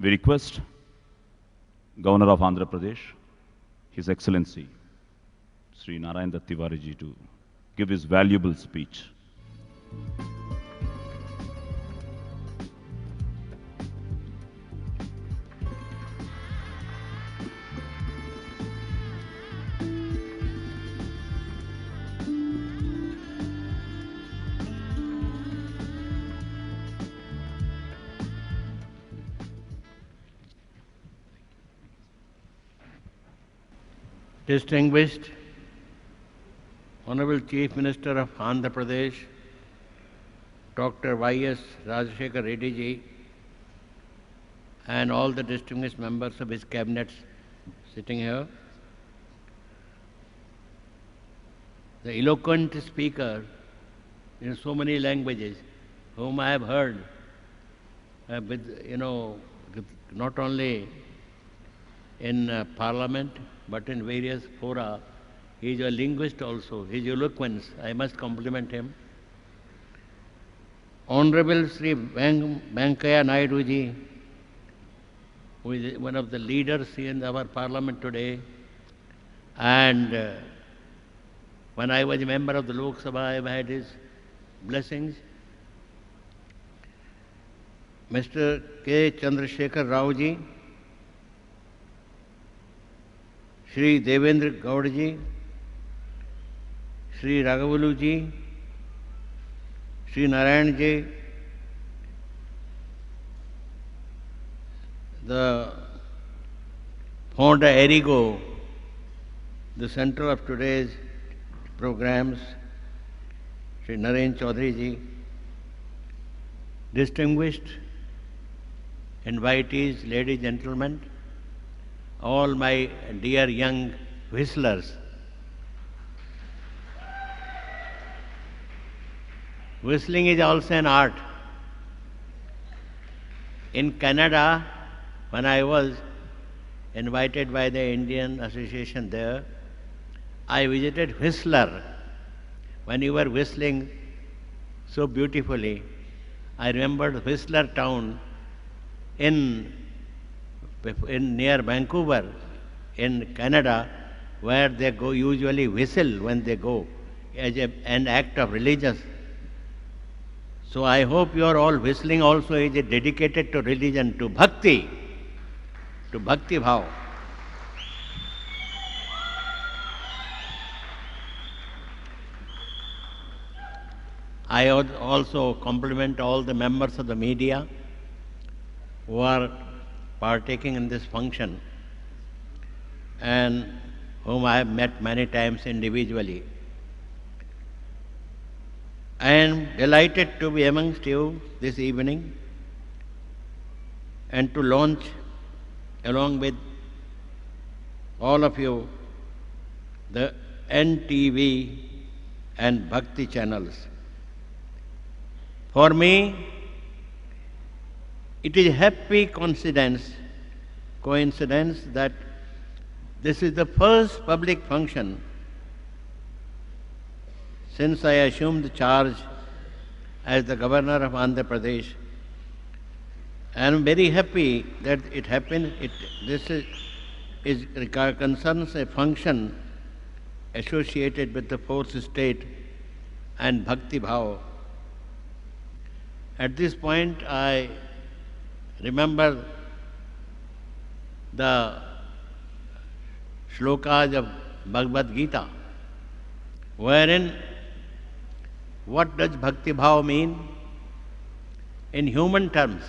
We request Governor of Andhra Pradesh, His Excellency, Sri Narayan Dutt Tiwari ji to give his valuable speech. Distinguished Honorable Chief Minister of Andhra Pradesh, Dr. Y.S. Rajashekar Reddy ji, and all the distinguished members of his cabinet sitting here, the eloquent speaker in so many languages, whom I have heard, not only in Parliament, but in various fora. He is a linguist also. His eloquence, I must compliment him. Honorable Sri Venkaiah Naidu ji, who is one of the leaders in our Parliament today, and when I was a member of the Lok Sabha, I have had his blessings. Mr. K. Chandrasekhar Rao ji, Shri Devendra Gaud ji, Shri Raghavulu ji, Shri Narayan ji, the founder Erigo, the center of today's programs, Shri Narayan Chaudhary ji, distinguished invitees, ladies, gentlemen, all my dear young whistlers. Whistling is also an art. In Canada, when I was invited by the Indian Association there, I visited Whistler. When you were whistling so beautifully, I remembered Whistler town in near Vancouver in Canada, where they go usually whistle when they go as an act of religious. So I hope your all whistling also is dedicated to religion, to Bhakti Bhav. I also compliment all the members of the media who are partaking in this function and whom I have met many times individually. I am delighted to be amongst you this evening and to launch along with all of you the NTV and Bhakti channels. For me, it is a happy coincidence that this is the first public function since I assumed the charge as the Governor of Andhra Pradesh. I am very happy that it happened. This concerns a function associated with the fourth estate and Bhakti Bhav. At this point, I remember the shlokas of Bhagavad Gita, wherein what does Bhakti Bhav mean? In human terms,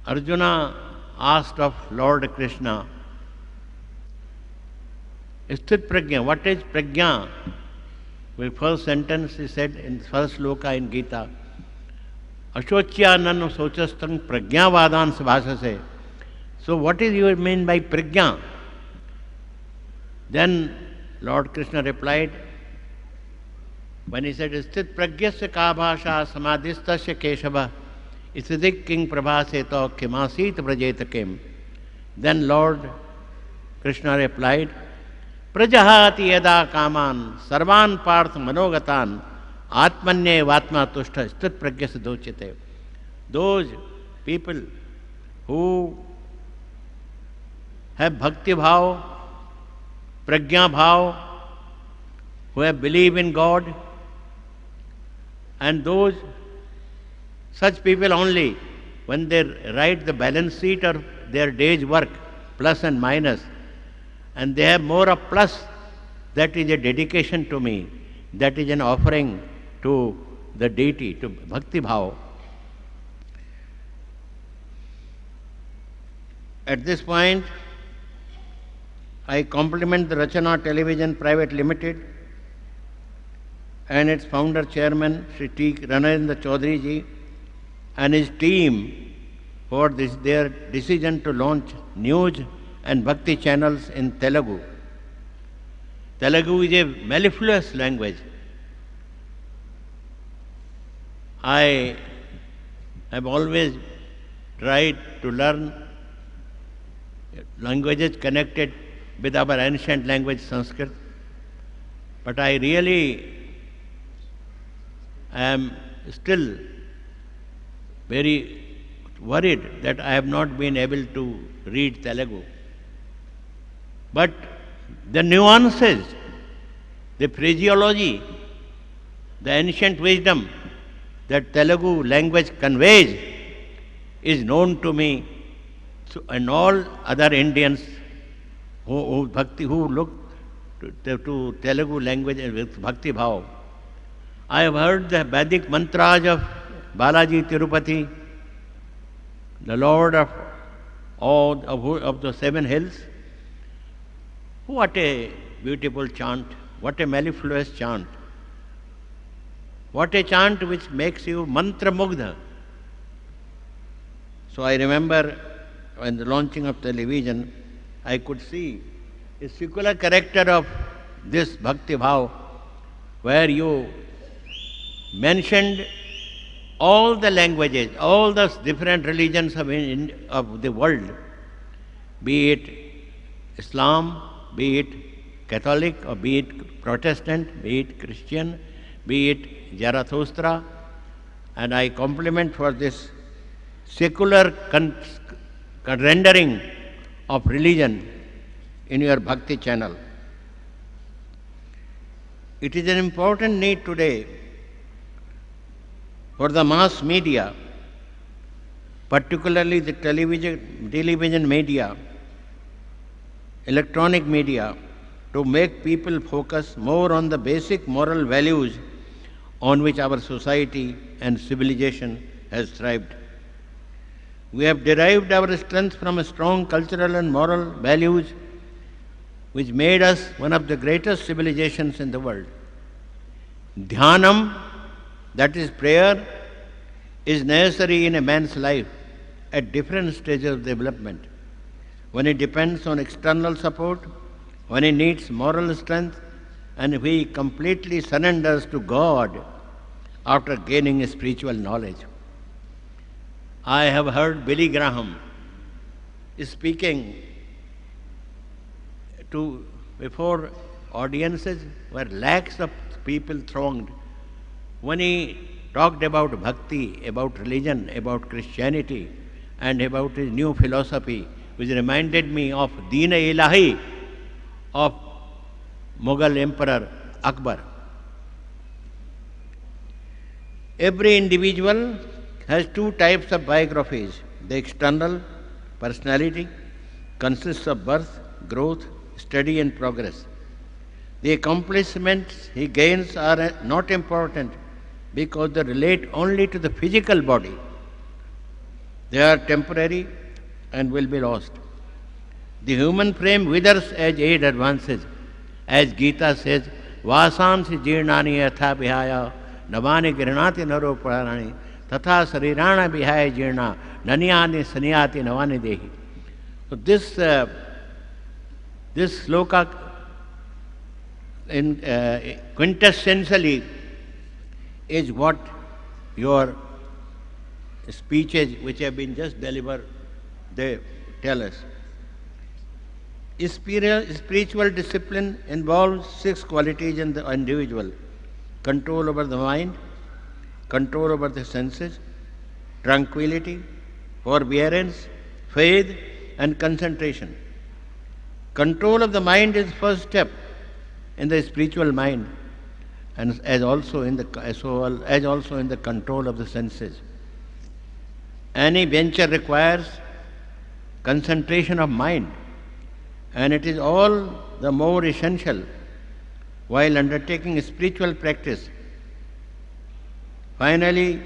Arjuna asked of Lord Krishna, Sthit Prajna, what is Prajna? The first sentence he said in the first shloka in Gita, Ashocya sochastang prajnavadan sabhasase. So what is you mean by prajna? Then Lord Krishna replied, when he said, Sthit pragyasya ka bhasha samadhistasya keshava, isidik king prabhaseto kimasit prajetakam. Then Lord Krishna replied, Prajahati yada kaman sarvan parth manogatan atmanye vatma tushta sthit pragyasya dochite. Those people who have bhakti bhav, prajna bhav, who have believe in God, and such people only, when they write the balance sheet of their day's work, plus and minus, and they have more of plus, that is a dedication to me, that is an offering to the deity, to bhakti bhav. At this point, I compliment the Rachana Television Private Limited and its founder chairman, Sri T. Narayan Dutt Tiwari ji, and his team for their decision to launch news and bhakti channels in Telugu. Telugu is a mellifluous language. I have always tried to learn languages connected with our ancient language Sanskrit, but I really am still very worried that I have not been able to read Telugu. But the nuances, the phraseology, the ancient wisdom that Telugu language conveys is known to me and all other Indians who look to Telugu language with bhakti bhav. I have heard the Vedic mantras of Balaji Tirupati, the Lord of the seven hills. What a beautiful chant, what a mellifluous chant. What a chant which makes you mantra mugdha. So I remember when the launching of television, I could see a secular character of this bhakti bhav, where you mentioned all the languages, all the different religions of the world, be it Islam, be it Catholic, or be it Protestant, be it Christian, be it Zarathustra, and I compliment for this secular rendering of religion in your Bhakti channel. It is an important need today for the mass media, particularly the television media, electronic media, to make people focus more on the basic moral values on which our society and civilization has thrived. We have derived our strength from a strong cultural and moral values which made us one of the greatest civilizations in the world. Dhyanam, that is prayer, is necessary in a man's life at different stages of development. When he depends on external support, when he needs moral strength, and if he completely surrenders to God after gaining spiritual knowledge. I have heard Billy Graham speaking before audiences where lakhs of people thronged. When he talked about bhakti, about religion, about Christianity, and about his new philosophy, which reminded me of Deen-e-Ilahi of Mughal Emperor Akbar. Every individual has two types of biographies. The external personality consists of birth, growth, study and progress. The accomplishments he gains are not important because they relate only to the physical body. They are temporary and will be lost. The human frame withers as age advances. As Gita says, Vasansi jirnani yatha vihaya navani grinati naro purani tatha sarirana vihaya jirna nanyani sanyati navani dehi. So this sloka quintessentially is what your speeches which have been just delivered, they tell us. Spiritual discipline involves 6 qualities in the individual: control over the mind, control over the senses, tranquility, forbearance, faith, and concentration. Control of the mind is first step in the spiritual mind, and as also in the control of the senses. Any venture requires concentration of mind, and it is all the more essential while undertaking spiritual practice. Finally,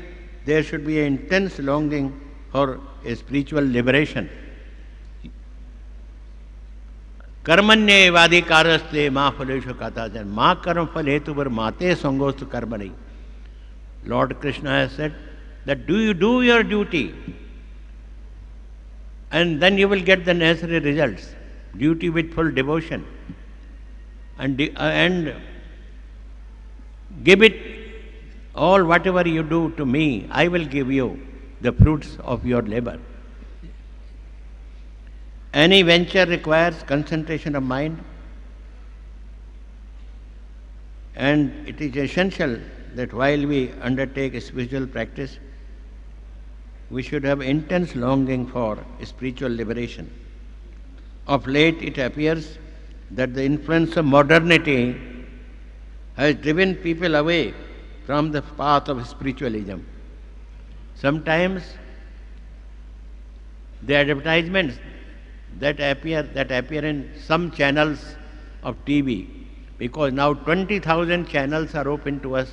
there should be an intense longing for a spiritual liberation. Karmanye vadikaraste ma phaleshu katajan ma karma phal hetuvar mate sangostu karmani. Lord Krishna has said that do you do your duty and then you will get the necessary results. Duty with full devotion and give it all whatever you do to me, I will give you the fruits of your labor. Any venture requires concentration of mind, and it is essential that while we undertake a spiritual practice, we should have intense longing for spiritual liberation. Of late, it appears that the influence of modernity has driven people away from the path of spiritualism. Sometimes the advertisements that appear in some channels of TV, because now 20,000 channels are open to us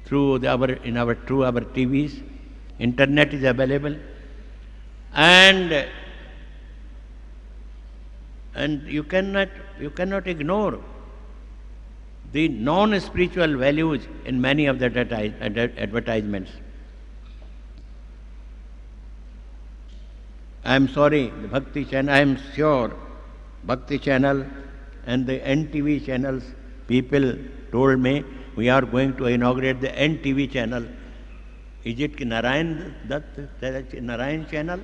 through our TVs. Internet is available, and you cannot ignore the non-spiritual values in many of the advertisements. I am sorry, the Bhakti channel, I am sure Bhakti channel and the NTV channels, people told me we are going to inaugurate the NTV channel. Is it Narayan Dutt Narayan channel?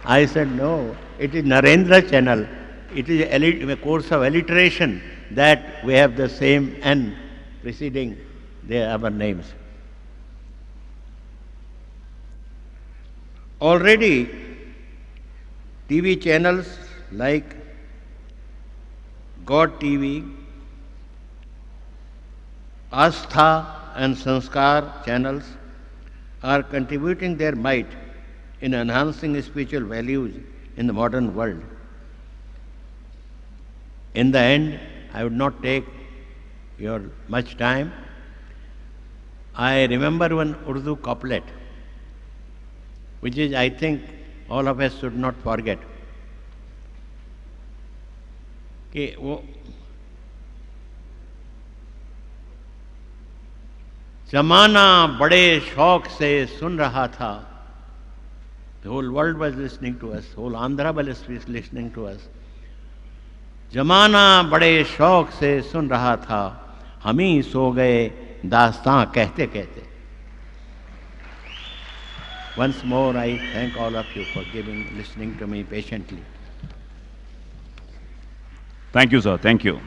I said no, it is Narendra channel. It is a course of alliteration that we have the same N preceding our names. Already, TV channels like God TV, Astha and Sanskar channels are contributing their might in enhancing spiritual values in the modern world. In the end, I would not take your much time. I remember one Urdu couplet, which is, I think, all of us should not forget. कि वो जमाना बड़े शौक से सुन रहा था. The whole world was listening to us. Whole Andhra was listening to us. जमाना बड़े शौक से सुन रहा था, हम ही सो गए दास्तां कहते कहते. Once more, I thank all of you for listening to me patiently. Thank you, sir. Thank you.